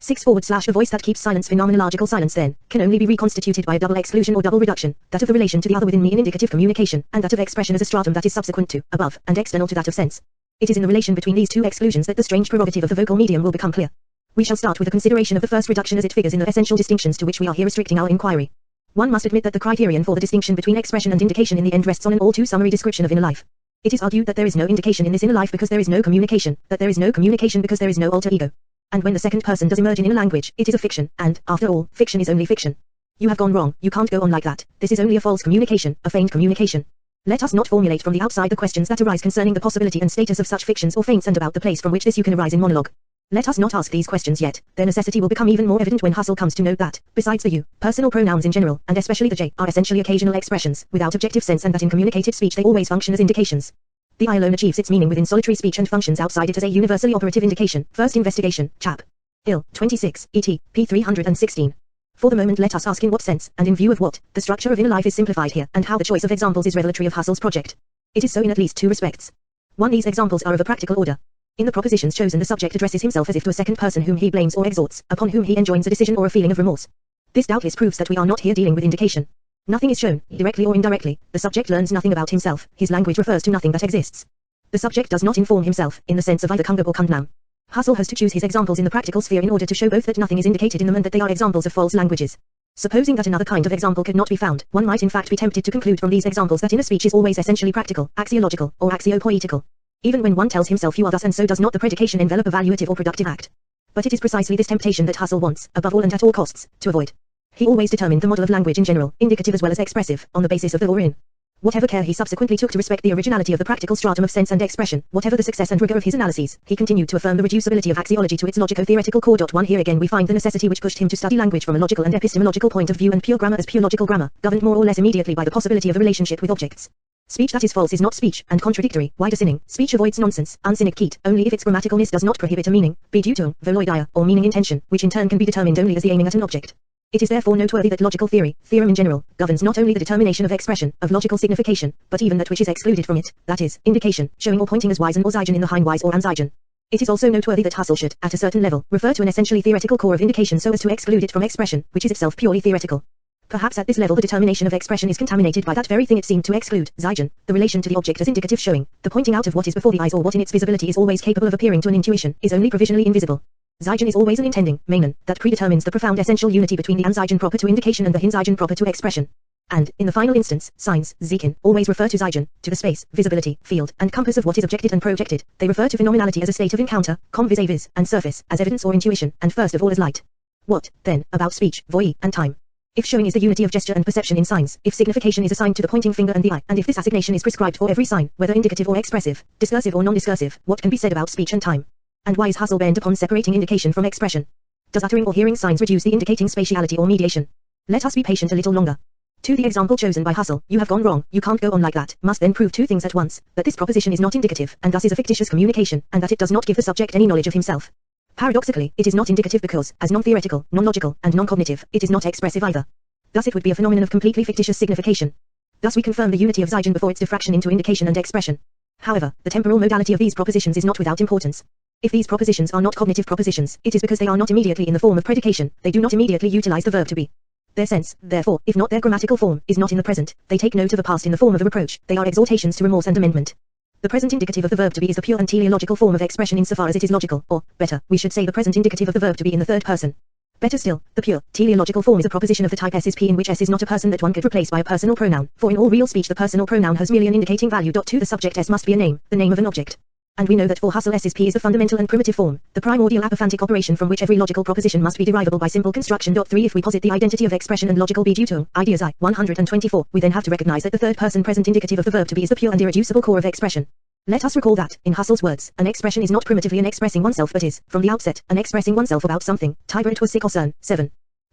6 / a voice that keeps silence. Phenomenological silence then can only be reconstituted by a double exclusion or double reduction, that of the relation to the other within me in indicative communication, and that of expression as a stratum that is subsequent to, above, and external to that of sense. It is in the relation between these two exclusions that the strange prerogative of the vocal medium will become clear. We shall start with a consideration of the first reduction as it figures in the essential distinctions to which we are here restricting our inquiry. One must admit that the criterion for the distinction between expression and indication in the end rests on an all too summary description of inner life. It is argued that there is no indication in this inner life because there is no communication, that there is no communication because there is no alter ego. And when the second person does emerge in inner language, it is a fiction, and, after all, fiction is only fiction. You have gone wrong, you can't go on like that, this is only a false communication, a feigned communication. Let us not formulate from the outside the questions that arise concerning the possibility and status of such fictions or feints and about the place from which this you can arise in monologue. Let us not ask these questions yet, their necessity will become even more evident when Husserl comes to note that, besides the you, personal pronouns in general, and especially the J, are essentially occasional expressions, without objective sense, and that in communicative speech they always function as indications. The I alone achieves its meaning within solitary speech and functions outside it as a universally operative indication. First investigation, chap. Ill. 26, et. p. 316. For the moment let us ask in what sense, and in view of what, the structure of inner life is simplified here, and how the choice of examples is revelatory of Husserl's project. It is so in at least two respects. 1. These examples are of a practical order. In the propositions chosen the subject addresses himself as if to a second person whom he blames or exhorts, upon whom he enjoins a decision or a feeling of remorse. This doubtless proves that we are not here dealing with indication. Nothing is shown, directly or indirectly, the subject learns nothing about himself, his language refers to nothing that exists. The subject does not inform himself, in the sense of either Kungab or Kundnam. Husserl has to choose his examples in the practical sphere in order to show both that nothing is indicated in them and that they are examples of false languages. Supposing that another kind of example could not be found, one might in fact be tempted to conclude from these examples that inner speech is always essentially practical, axiological, or axiopoetical. Even when one tells himself you are thus and so does not the predication envelop a valuative or productive act. But it is precisely this temptation that Husserl wants, above all and at all costs, to avoid. He always determined the model of language in general, indicative as well as expressive, on the basis of the or in. Whatever care he subsequently took to respect the originality of the practical stratum of sense and expression, whatever the success and rigor of his analyses, he continued to affirm the reducibility of axiology to its logico-theoretical core. 1. Here again we find the necessity which pushed him to study language from a logical and epistemological point of view and pure grammar as pure logical grammar, governed more or less immediately by the possibility of a relationship with objects. Speech that is false is not speech, and contradictory, wider sinning, speech avoids nonsense, unsynicate, only if its grammaticalness does not prohibit a meaning, be due to, voloidia, or meaning intention, which in turn can be determined only as the aiming at an object. It is therefore noteworthy that logical theory, theorem in general, governs not only the determination of expression, of logical signification, but even that which is excluded from it, that is, indication, showing or pointing as Weisen or Zeigen in the Hinweis or Anzeigen. It is also noteworthy that Husserl should, at a certain level, refer to an essentially theoretical core of indication so as to exclude it from expression, which is itself purely theoretical. Perhaps at this level the determination of expression is contaminated by that very thing it seemed to exclude, Zeigen, the relation to the object as indicative showing, the pointing out of what is before the eyes or what in its visibility is always capable of appearing to an intuition, is only provisionally invisible. Zeigen is always an intending, meinen, that predetermines the profound essential unity between the Anzeigen proper to indication and the Hinzeigen proper to expression. And, in the final instance, signs, Zeichen, always refer to Zeigen, to the space, visibility, field, and compass of what is objected and projected. They refer to phenomenality as a state of encounter, com vis-a-vis, and surface, as evidence or intuition, and first of all as light. What, then, about speech, voix, and time? If showing is the unity of gesture and perception in signs, if signification is assigned to the pointing finger and the eye, and if this assignation is prescribed for every sign, whether indicative or expressive, discursive or non-discursive, what can be said about speech and time? And why is Husserl bent upon separating indication from expression? Does uttering or hearing signs reduce the indicating spatiality or mediation? Let us be patient a little longer. To the example chosen by Husserl, you have gone wrong, you can't go on like that, must then prove two things at once, that this proposition is not indicative, and thus is a fictitious communication, and that it does not give the subject any knowledge of himself. Paradoxically, it is not indicative because, as non-theoretical, non-logical, and non-cognitive, it is not expressive either. Thus it would be a phenomenon of completely fictitious signification. Thus we confirm the unity of Zeigen before its diffraction into indication and expression. However, the temporal modality of these propositions is not without importance. If these propositions are not cognitive propositions, it is because they are not immediately in the form of predication, they do not immediately utilize the verb to be. Their sense, therefore, if not their grammatical form, is not in the present, they take note of a past in the form of a reproach, they are exhortations to remorse and amendment. The present indicative of the verb to be is the pure and teleological form of expression insofar as it is logical, or, better, we should say the present indicative of the verb to be in the third person. Better still, the pure, teleological form is a proposition of the type S is P in which S is not a person that one could replace by a personal pronoun, for in all real speech the personal pronoun has merely an indicating value. To the subject S must be a name, the name of an object. And we know that for Husserl S is P is the fundamental and primitive form, the primordial apophantic operation from which every logical proposition must be derivable by simple construction. 3. If we posit the identity of expression and logical be due to ideas I, 124, we then have to recognize that the third person present indicative of the verb to be is the pure and irreducible core of expression. Let us recall that, in Husserl's words, an expression is not primitively an expressing oneself but is, from the outset, an expressing oneself about something. Tiber it was sick or cern, 7.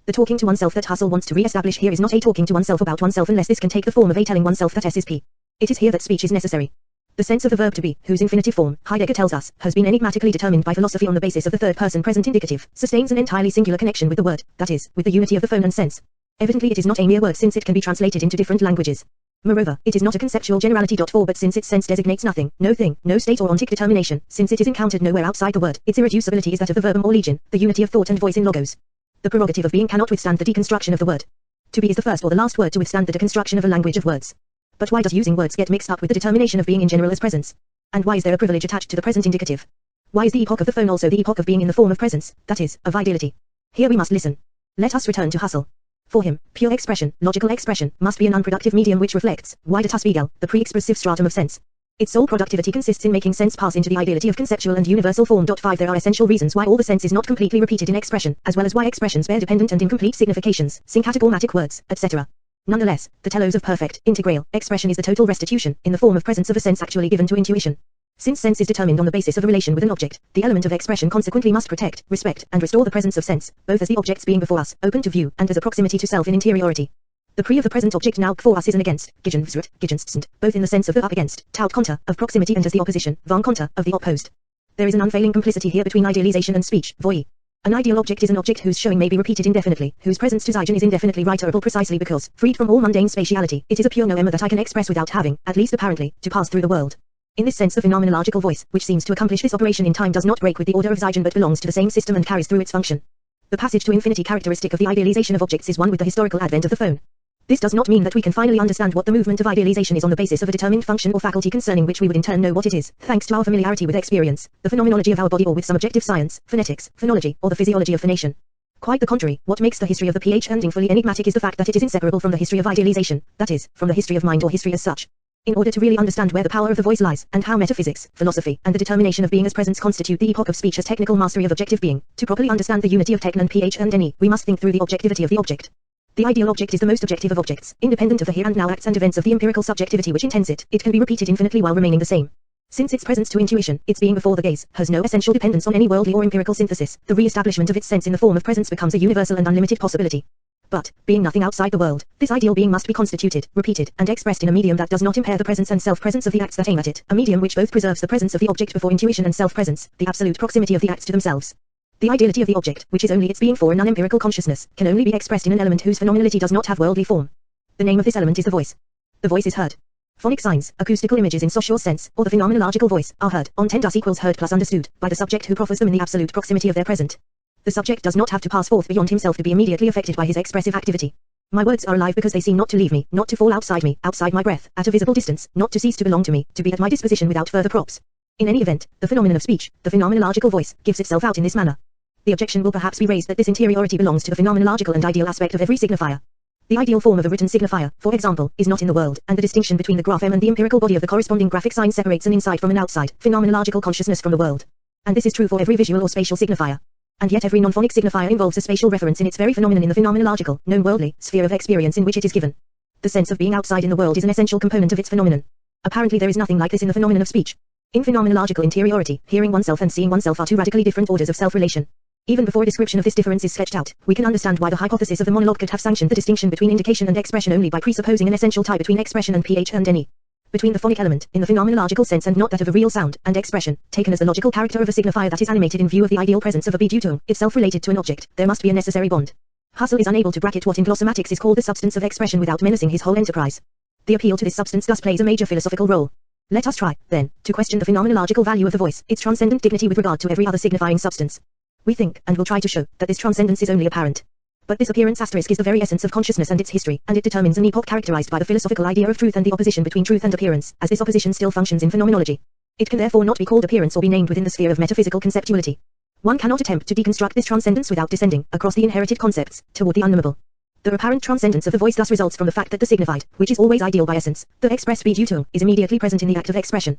The talking to oneself that Husserl wants to re-establish here is not a talking to oneself about oneself unless this can take the form of a telling oneself that S is P. It is here that speech is necessary. The sense of the verb to be, whose infinitive form, Heidegger tells us, has been enigmatically determined by philosophy on the basis of the third person present indicative, sustains an entirely singular connection with the word, that is, with the unity of the phone and sense. Evidently it is not a mere word since it can be translated into different languages. Moreover, it is not a conceptual generality. 4 But since its sense designates nothing, no thing, no state or ontic determination, since it is encountered nowhere outside the word, its irreducibility is that of the verbum or legion, the unity of thought and voice in logos. The prerogative of being cannot withstand the deconstruction of the word. To be is the first or the last word to withstand the deconstruction of a language of words. But why does using words get mixed up with the determination of being in general as presence? And why is there a privilege attached to the present indicative? Why is the epoch of the phone also the epoch of being in the form of presence, that is, of ideality? Here we must listen. Let us return to Husserl. For him, pure expression, logical expression, must be an unproductive medium which reflects, wider Spiegel, the pre-expressive stratum of sense. Its sole productivity consists in making sense pass into the ideality of conceptual and universal form. 5 There are essential reasons why all the sense is not completely repeated in expression, as well as why expressions bear dependent and incomplete significations, syncagogmatic words, etc. Nonetheless, the telos of perfect, integral, expression is the total restitution, in the form of presence of a sense actually given to intuition. Since sense is determined on the basis of a relation with an object, the element of expression consequently must protect, respect, and restore the presence of sense, both as the objects being before us, open to view, and as a proximity to self in interiority. The pre of the present object now before us is an against, gegenst, both in the sense of the up against, taut contra, of proximity and as the opposition, van contra, of the opposed. There is an unfailing complicity here between idealization and speech, voi. An ideal object is an object whose showing may be repeated indefinitely, whose presence to Zeigen is indefinitely reiterable precisely because, freed from all mundane spatiality, it is a pure noema that I can express without having, at least apparently, to pass through the world. In this sense the phenomenological voice, which seems to accomplish this operation in time does not break with the order of Zeigen but belongs to the same system and carries through its function. The passage to infinity characteristic of the idealization of objects is one with the historical advent of the phone. This does not mean that we can finally understand what the movement of idealization is on the basis of a determined function or faculty concerning which we would in turn know what it is, thanks to our familiarity with experience, the phenomenology of our body or with some objective science, phonetics, phonology, or the physiology of phonation. Quite the contrary, what makes the history of the PH ending fully enigmatic is the fact that it is inseparable from the history of idealization, that is, from the history of mind or history as such. In order to really understand where the power of the voice lies, and how metaphysics, philosophy, and the determination of being as presence constitute the epoch of speech as technical mastery of objective being, to properly understand the unity of techn and ph and ne, we must think through the objectivity of the object. The ideal object is the most objective of objects, independent of the here and now acts and events of the empirical subjectivity which intends it. It can be repeated infinitely while remaining the same. Since its presence to intuition, its being before the gaze, has no essential dependence on any worldly or empirical synthesis, the re-establishment of its sense in the form of presence becomes a universal and unlimited possibility. But, being nothing outside the world, this ideal being must be constituted, repeated, and expressed in a medium that does not impair the presence and self-presence of the acts that aim at it, a medium which both preserves the presence of the object before intuition and self-presence, the absolute proximity of the acts to themselves. The ideality of the object, which is only its being for a non-empirical consciousness, can only be expressed in an element whose phenomenality does not have worldly form. The name of this element is the voice. The voice is heard. Phonic signs, acoustical images in Saussure sense, or the phenomenological voice, are heard, on 10 thus equals heard plus understood, by the subject who proffers them in the absolute proximity of their present. The subject does not have to pass forth beyond himself to be immediately affected by his expressive activity. My words are alive because they seem not to leave me, not to fall outside me, outside my breath, at a visible distance, not to cease to belong to me, to be at my disposition without further props. In any event, the phenomenon of speech, the phenomenological voice, gives itself out in this manner. The objection will perhaps be raised that this interiority belongs to the phenomenological and ideal aspect of every signifier. The ideal form of a written signifier, for example, is not in the world, and the distinction between the graphem and the empirical body of the corresponding graphic sign separates an inside from an outside, phenomenological consciousness from the world. And this is true for every visual or spatial signifier. And yet every non-phonic signifier involves a spatial reference in its very phenomenon in the phenomenological, known worldly, sphere of experience in which it is given. The sense of being outside in the world is an essential component of its phenomenon. Apparently there is nothing like this in the phenomenon of speech. In phenomenological interiority, hearing oneself and seeing oneself are two radically different orders of self-relation. Even before a description of this difference is sketched out, we can understand why the hypothesis of the monologue could have sanctioned the distinction between indication and expression only by presupposing an essential tie between expression and ph and ne. Between the phonic element, in the phenomenological sense and not that of a real sound, and expression, taken as the logical character of a signifier that is animated in view of the ideal presence of a bedeutung, itself related to an object, there must be a necessary bond. Husserl is unable to bracket what in glossomatics is called the substance of expression without menacing his whole enterprise. The appeal to this substance thus plays a major philosophical role. Let us try, then, to question the phenomenological value of the voice, its transcendent dignity with regard to every other signifying substance. We think, and will try to show, that this transcendence is only apparent. But this appearance asterisk is the very essence of consciousness and its history, and it determines an epoch characterized by the philosophical idea of truth and the opposition between truth and appearance, as this opposition still functions in phenomenology. It can therefore not be called appearance or be named within the sphere of metaphysical conceptuality. One cannot attempt to deconstruct this transcendence without descending, across the inherited concepts, toward the unknowable. The apparent transcendence of the voice thus results from the fact that the signified, which is always ideal by essence, the express bedeutung, is immediately present in the act of expression.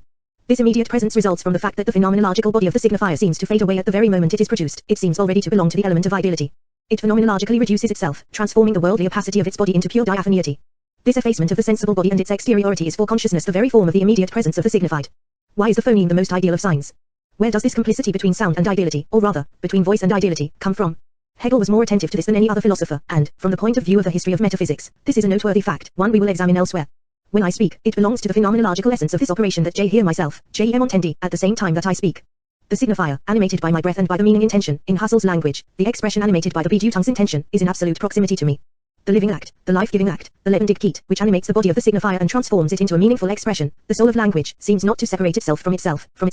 This immediate presence results from the fact that the phenomenological body of the signifier seems to fade away at the very moment it is produced. It seems already to belong to the element of ideality. It phenomenologically reduces itself, transforming the worldly opacity of its body into pure diaphaniety. This effacement of the sensible body and its exteriority is for consciousness the very form of the immediate presence of the signified. Why is the phoneme the most ideal of signs? Where does this complicity between sound and ideality, or rather, between voice and ideality, come from? Hegel was more attentive to this than any other philosopher, and, from the point of view of the history of metaphysics, this is a noteworthy fact, one we will examine elsewhere. When I speak, it belongs to the phenomenological essence of this operation that J hear myself, J em entendi, at the same time that I speak. The signifier, animated by my breath and by the meaning intention, in Husserl's language, the expression animated by the bedeutungs intention, is in absolute proximity to me. The living act, the life-giving act, the lebendig Geet, which animates the body of the signifier and transforms it into a meaningful expression. The soul of language seems not to separate itself, from its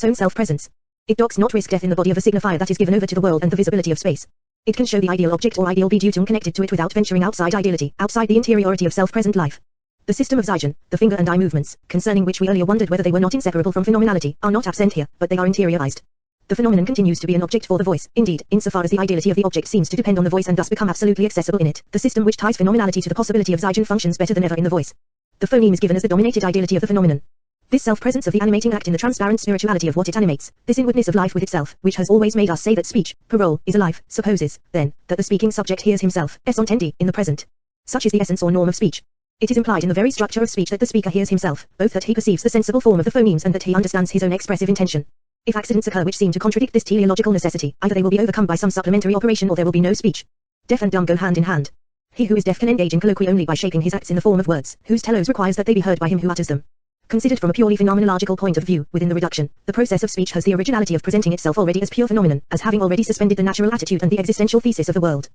own self-presence. It does not risk death in the body of the signifier that is given over to the world and the visibility of space. It can show the ideal object or ideal Bedutum connected to it without venturing outside ideality, outside the interiority of self-present life. The system of Zeigen, the finger and eye movements, concerning which we earlier wondered whether they were not inseparable from phenomenality, are not absent here, but they are interiorized. The phenomenon continues to be an object for the voice. Indeed, insofar as the ideality of the object seems to depend on the voice and thus become absolutely accessible in it, the system which ties phenomenality to the possibility of Zeigen functions better than ever in the voice. The phoneme is given as the dominated ideality of the phenomenon. This self-presence of the animating act in the transparent spirituality of what it animates, this inwardness of life with itself, which has always made us say that speech, parole, is alive, supposes, then, that the speaking subject hears himself, es entendi, in the present. Such is the essence or norm of speech. It is implied in the very structure of speech that the speaker hears himself, both that he perceives the sensible form of the phonemes and that he understands his own expressive intention. If accidents occur which seem to contradict this teleological necessity, either they will be overcome by some supplementary operation or there will be no speech. Deaf and dumb go hand in hand. He who is deaf can engage in colloquy only by shaping his acts in the form of words, whose telos requires that they be heard by him who utters them. Considered from a purely phenomenological point of view, within the reduction, the process of speech has the originality of presenting itself already as pure phenomenon, as having already suspended the natural attitude and the existential thesis of the world.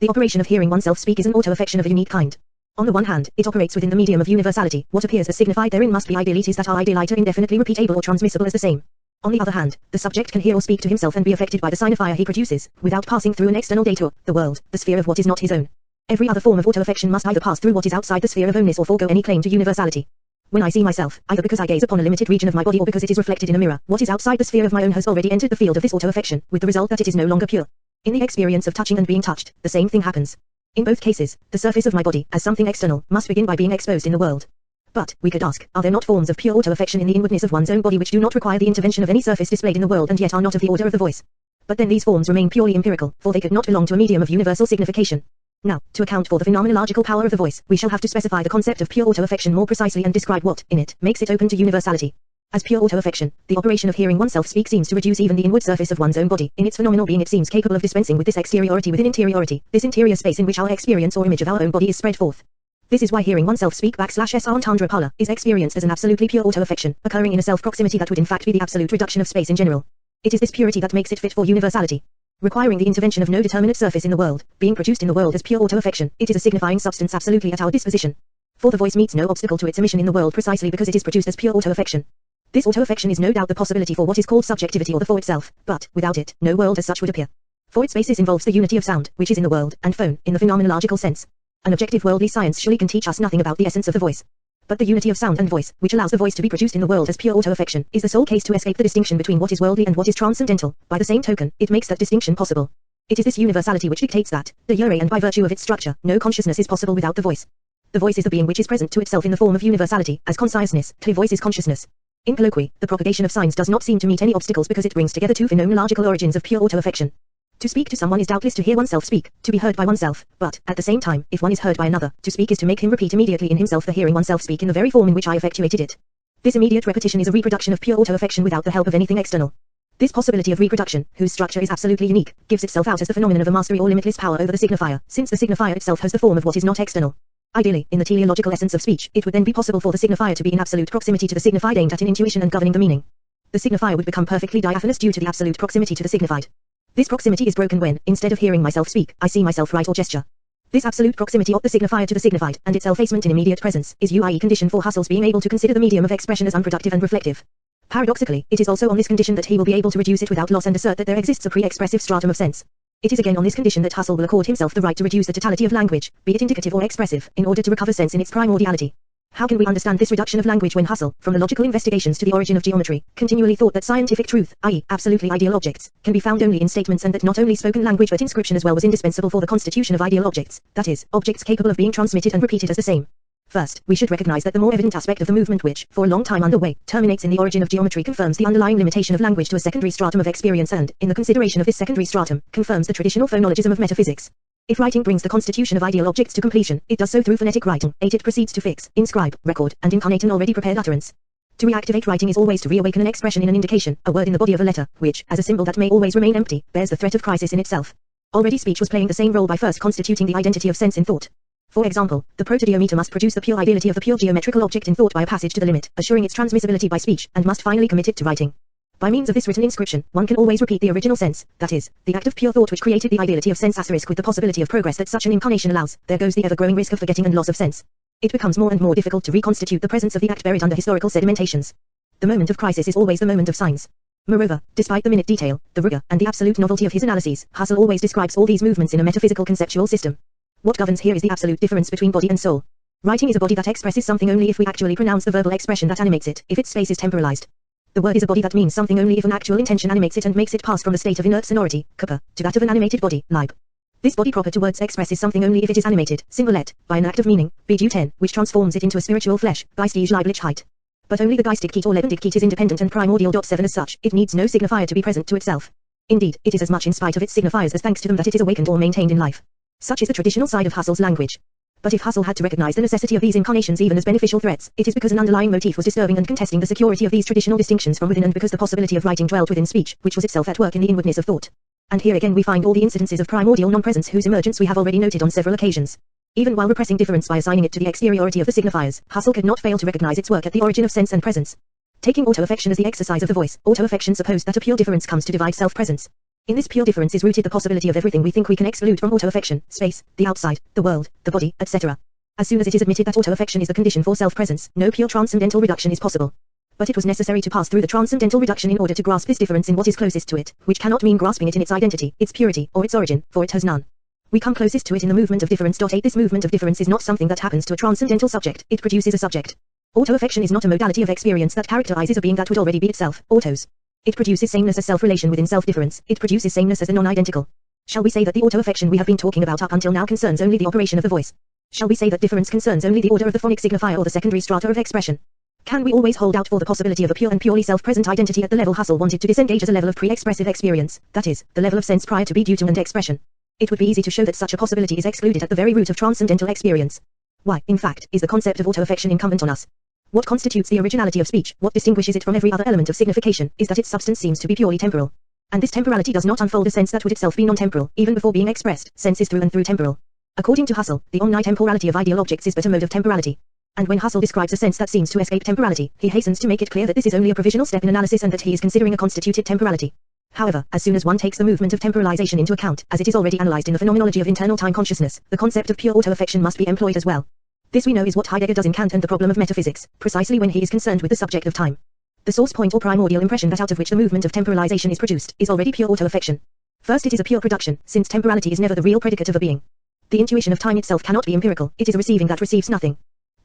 The operation of hearing oneself speak is an auto-affection of a unique kind. On the one hand, it operates within the medium of universality. What appears as signified therein must be idealities that are idealiter indefinitely repeatable or transmissible as the same. On the other hand, the subject can hear or speak to himself and be affected by the signifier he produces, without passing through an external dator, the world, the sphere of what is not his own. Every other form of auto-affection must either pass through what is outside the sphere of ownness or forego any claim to universality. When I see myself, either because I gaze upon a limited region of my body or because it is reflected in a mirror, what is outside the sphere of my own has already entered the field of this auto-affection, with the result that it is no longer pure. In the experience of touching and being touched, the same thing happens. In both cases, the surface of my body, as something external, must begin by being exposed in the world. But, we could ask, are there not forms of pure auto-affection in the inwardness of one's own body which do not require the intervention of any surface displayed in the world and yet are not of the order of the voice? But then these forms remain purely empirical, for they could not belong to a medium of universal signification. Now, to account for the phenomenological power of the voice, we shall have to specify the concept of pure auto-affection more precisely and describe what, in it, makes it open to universality. As pure auto-affection, the operation of hearing oneself speak seems to reduce even the inward surface of one's own body. In its phenomenal being it seems capable of dispensing with this exteriority within interiority, this interior space in which our experience or image of our own body is spread forth. This is why hearing oneself speak /s entendre parler is experienced as an absolutely pure auto-affection, occurring in a self-proximity that would in fact be the absolute reduction of space in general. It is this purity that makes it fit for universality. Requiring the intervention of no determinate surface in the world, being produced in the world as pure auto-affection, it is a signifying substance absolutely at our disposition. For the voice meets no obstacle to its emission in the world precisely because it is produced as pure auto-affection. This auto-affection is no doubt the possibility for what is called subjectivity or the for itself, but, without it, no world as such would appear. For its basis involves the unity of sound, which is in the world, and phone, in the phenomenological sense. An objective worldly science surely can teach us nothing about the essence of the voice. But the unity of sound and voice, which allows the voice to be produced in the world as pure auto-affection, is the sole case to escape the distinction between what is worldly and what is transcendental. By the same token, it makes that distinction possible. It is this universality which dictates that, de jure and by virtue of its structure, no consciousness is possible without the voice. The voice is the being which is present to itself in the form of universality, as consciousness, clear voice is consciousness. In colloquy, the propagation of signs does not seem to meet any obstacles because it brings together two phenomenological origins of pure auto-affection. To speak to someone is doubtless to hear oneself speak, to be heard by oneself, but, at the same time, if one is heard by another, to speak is to make him repeat immediately in himself the hearing oneself speak in the very form in which I effectuated it. This immediate repetition is a reproduction of pure auto-affection without the help of anything external. This possibility of reproduction, whose structure is absolutely unique, gives itself out as the phenomenon of a mastery or limitless power over the signifier, since the signifier itself has the form of what is not external. Ideally, in the teleological essence of speech, it would then be possible for the signifier to be in absolute proximity to the signified aimed at in intuition and governing the meaning. The signifier would become perfectly diaphanous due to the absolute proximity to the signified. This proximity is broken when, instead of hearing myself speak, I see myself write or gesture. This absolute proximity of the signifier to the signified, and its effacement in immediate presence, is UE condition for Husserl's being able to consider the medium of expression as unproductive and reflective. Paradoxically, it is also on this condition that he will be able to reduce it without loss and assert that there exists a pre-expressive stratum of sense. It is again on this condition that Husserl will accord himself the right to reduce the totality of language, be it indicative or expressive, in order to recover sense in its primordiality. How can we understand this reduction of language when Husserl, from the logical investigations to the origin of geometry, continually thought that scientific truth, i.e., absolutely ideal objects, can be found only in statements and that not only spoken language but inscription as well was indispensable for the constitution of ideal objects, that is, objects capable of being transmitted and repeated as the same? First, we should recognize that the more evident aspect of the movement which, for a long time underway, terminates in the origin of geometry confirms the underlying limitation of language to a secondary stratum of experience and, in the consideration of this secondary stratum, confirms the traditional phonologism of metaphysics. If writing brings the constitution of ideal objects to completion, it does so through phonetic writing. 8. It proceeds to fix, inscribe, record, and incarnate an already prepared utterance. To reactivate writing is always to reawaken an expression in an indication, a word in the body of a letter, which, as a symbol that may always remain empty, bears the threat of crisis in itself. Already speech was playing the same role by first constituting the identity of sense in thought. For example, the protogeometer must produce the pure ideality of the pure geometrical object in thought by a passage to the limit, assuring its transmissibility by speech, and must finally commit it to writing. By means of this written inscription, one can always repeat the original sense, that is, the act of pure thought which created the ideality of sense * with the possibility of progress that such an incarnation allows. There goes the ever-growing risk of forgetting and loss of sense. It becomes more and more difficult to reconstitute the presence of the act buried under historical sedimentations. The moment of crisis is always the moment of signs. Moreover, despite the minute detail, the rigor, and the absolute novelty of his analyses, Husserl always describes all these movements in a metaphysical conceptual system. What governs here is the absolute difference between body and soul. Writing is a body that expresses something only if we actually pronounce the verbal expression that animates it, if its space is temporalized. The word is a body that means something only if an actual intention animates it and makes it pass from the state of inert sonority, Körper, to that of an animated body, Leib. This body proper to words expresses something only if it is animated, Singlet, by an act of meaning, Bejut 10, which transforms it into a spiritual flesh, Geistige Leiblichkeit. But only the Geistigkeit or Lebendigkeit is independent and primordial. 7 As such, it needs no signifier to be present to itself. Indeed, it is as much in spite of its signifiers as thanks to them that it is awakened or maintained in life. Such is the traditional side of Husserl's language. But if Husserl had to recognize the necessity of these incarnations even as beneficial threats, it is because an underlying motif was disturbing and contesting the security of these traditional distinctions from within, and because the possibility of writing dwelt within speech, which was itself at work in the inwardness of thought. And here again we find all the incidences of primordial non-presence whose emergence we have already noted on several occasions. Even while repressing difference by assigning it to the exteriority of the signifiers, Husserl could not fail to recognize its work at the origin of sense and presence. Taking auto-affection as the exercise of the voice, auto-affection supposed that a pure difference comes to divide self-presence. In this pure difference is rooted the possibility of everything we think we can exclude from auto-affection, space, the outside, the world, the body, etc. As soon as it is admitted that auto-affection is the condition for self-presence, no pure transcendental reduction is possible. But it was necessary to pass through the transcendental reduction in order to grasp this difference in what is closest to it, which cannot mean grasping it in its identity, its purity, or its origin, for it has none. We come closest to it in the movement of difference. 8 This movement of difference is not something that happens to a transcendental subject, it produces a subject. Auto-affection is not a modality of experience that characterizes a being that would already be itself, autos. It produces sameness as self-relation within self-difference, it produces sameness as a non-identical. Shall we say that the auto-affection we have been talking about up until now concerns only the operation of the voice? Shall we say that difference concerns only the order of the phonic signifier or the secondary strata of expression? Can we always hold out for the possibility of a pure and purely self-present identity at the level Husserl wanted to disengage as a level of pre-expressive experience, that is, the level of sense prior to Bejut and expression? It would be easy to show that such a possibility is excluded at the very root of transcendental experience. Why, in fact, is the concept of auto-affection incumbent on us? What constitutes the originality of speech, what distinguishes it from every other element of signification, is that its substance seems to be purely temporal. And this temporality does not unfold a sense that would itself be non-temporal, even before being expressed. Sense is through and through temporal. According to Husserl, the omnitemporality of ideal objects is but a mode of temporality. And when Husserl describes a sense that seems to escape temporality, he hastens to make it clear that this is only a provisional step in analysis and that he is considering a constituted temporality. However, as soon as one takes the movement of temporalization into account, as it is already analyzed in the phenomenology of internal time consciousness, the concept of pure auto-affection must be employed as well. This we know is what Heidegger does in Kant and the problem of metaphysics, precisely when he is concerned with the subject of time. The source point or primordial impression that out of which the movement of temporalization is produced, is already pure auto-affection. First, it is a pure production, since temporality is never the real predicate of a being. The intuition of time itself cannot be empirical, it is a receiving that receives nothing.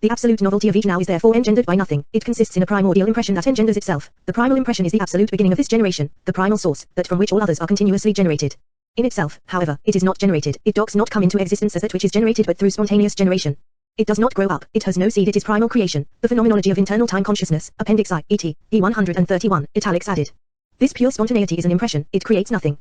The absolute novelty of each now is therefore engendered by nothing, it consists in a primordial impression that engenders itself. The primal impression is the absolute beginning of this generation, the primal source, that from which all others are continuously generated. In itself, however, it is not generated, it does not come into existence as that which is generated but through spontaneous generation. It does not grow up, it has no seed, it is primal creation, the phenomenology of internal time consciousness, Appendix I, et. E131, italics added. This pure spontaneity is an impression, it creates nothing.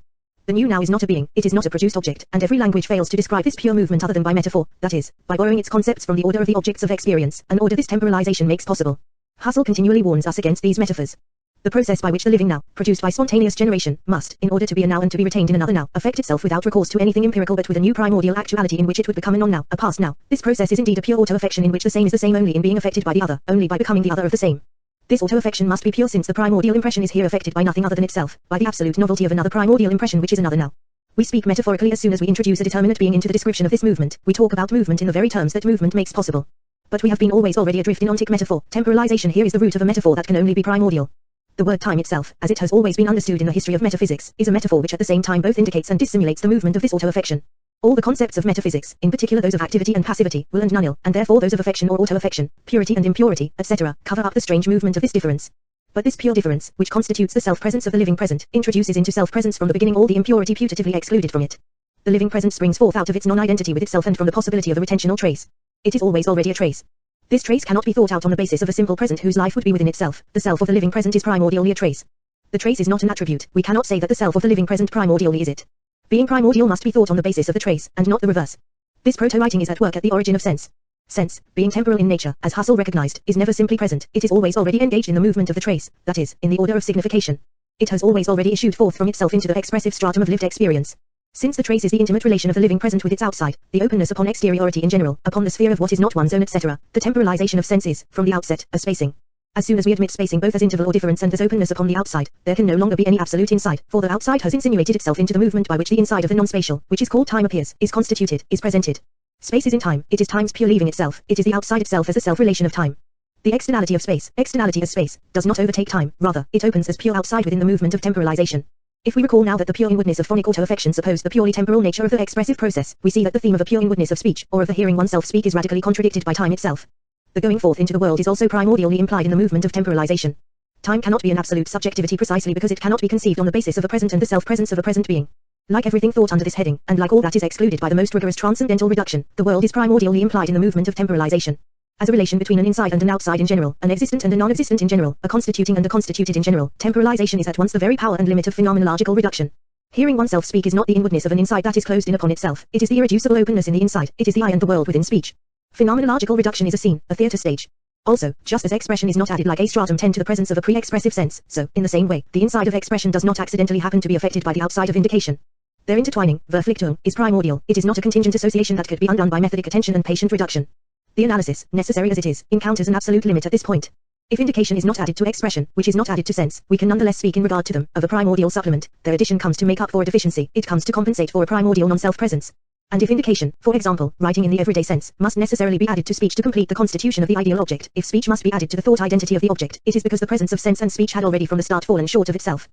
The new now is not a being, it is not a produced object, and every language fails to describe this pure movement other than by metaphor, that is, by borrowing its concepts from the order of the objects of experience, an order this temporalization makes possible. Husserl continually warns us against these metaphors. The process by which the living now, produced by spontaneous generation, must, in order to be a now and to be retained in another now, affect itself without recourse to anything empirical but with a new primordial actuality in which it would become a non-now, a past now. This process is indeed a pure auto-affection in which the same is the same only in being affected by the other, only by becoming the other of the same. This auto-affection must be pure since the primordial impression is here affected by nothing other than itself, by the absolute novelty of another primordial impression which is another now. We speak metaphorically as soon as we introduce a determinate being into the description of this movement, we talk about movement in the very terms that movement makes possible. But we have been always already adrift in ontic metaphor, temporalization here is the root of a metaphor that can only be primordial. The word time itself, as it has always been understood in the history of metaphysics, is a metaphor which at the same time both indicates and dissimulates the movement of this auto-affection. All the concepts of metaphysics, in particular those of activity and passivity, will and nihil, and therefore those of affection or auto-affection, purity and impurity, etc., cover up the strange movement of this difference. But this pure difference, which constitutes the self-presence of the living present, introduces into self-presence from the beginning all the impurity putatively excluded from it. The living present springs forth out of its non-identity with itself and from the possibility of a retentional trace. It is always already a trace. This trace cannot be thought out on the basis of a simple present whose life would be within itself. The self of the living present is primordially a trace. The trace is not an attribute, we cannot say that the self of the living present primordially is it. Being primordial must be thought on the basis of the trace, and not the reverse. This proto-writing is at work at the origin of sense. Sense, being temporal in nature, as Husserl recognized, is never simply present, it is always already engaged in the movement of the trace, that is, in the order of signification. It has always already issued forth from itself into the expressive stratum of lived experience. Since the trace is the intimate relation of the living present with its outside, the openness upon exteriority in general, upon the sphere of what is not one's own etc., the temporalization of sense is, from the outset, a spacing. As soon as we admit spacing both as interval or difference and as openness upon the outside, there can no longer be any absolute inside, for the outside has insinuated itself into the movement by which the inside of the non-spatial, which is called time, appears, is constituted, is presented. Space is in time, it is time's pure leaving itself, it is the outside itself as a self-relation of time. The externality of space, externality as space, does not overtake time, rather, it opens as pure outside within the movement of temporalization. If we recall now that the pure inwardness of phonic auto-affection supposed the purely temporal nature of the expressive process, we see that the theme of a pure inwardness of speech, or of the hearing oneself speak, is radically contradicted by time itself. The going forth into the world is also primordially implied in the movement of temporalization. Time cannot be an absolute subjectivity precisely because it cannot be conceived on the basis of a present and the self-presence of a present being. Like everything thought under this heading, and like all that is excluded by the most rigorous transcendental reduction, the world is primordially implied in the movement of temporalization. As a relation between an inside and an outside in general, an existent and a non-existent in general, a constituting and a constituted in general, temporalization is at once the very power and limit of phenomenological reduction. Hearing oneself speak is not the inwardness of an inside that is closed in upon itself, it is the irreducible openness in the inside, it is the I and the world within speech. Phenomenological reduction is a scene, a theatre stage. Also, just as expression is not added like a stratum 10 to the presence of a pre-expressive sense, so, in the same way, the inside of expression does not accidentally happen to be affected by the outside of indication. Their intertwining, verflichtung, is primordial, it is not a contingent association that could be undone by methodic attention and patient reduction. The analysis, necessary as it is, encounters an absolute limit at this point. If indication is not added to expression, which is not added to sense, we can nonetheless speak in regard to them, of a primordial supplement. Their addition comes to make up for a deficiency, it comes to compensate for a primordial non-self-presence. And if indication, for example, writing in the everyday sense, must necessarily be added to speech to complete the constitution of the ideal object, if speech must be added to the thought identity of the object, it is because the presence of sense and speech had already from the start fallen short of itself.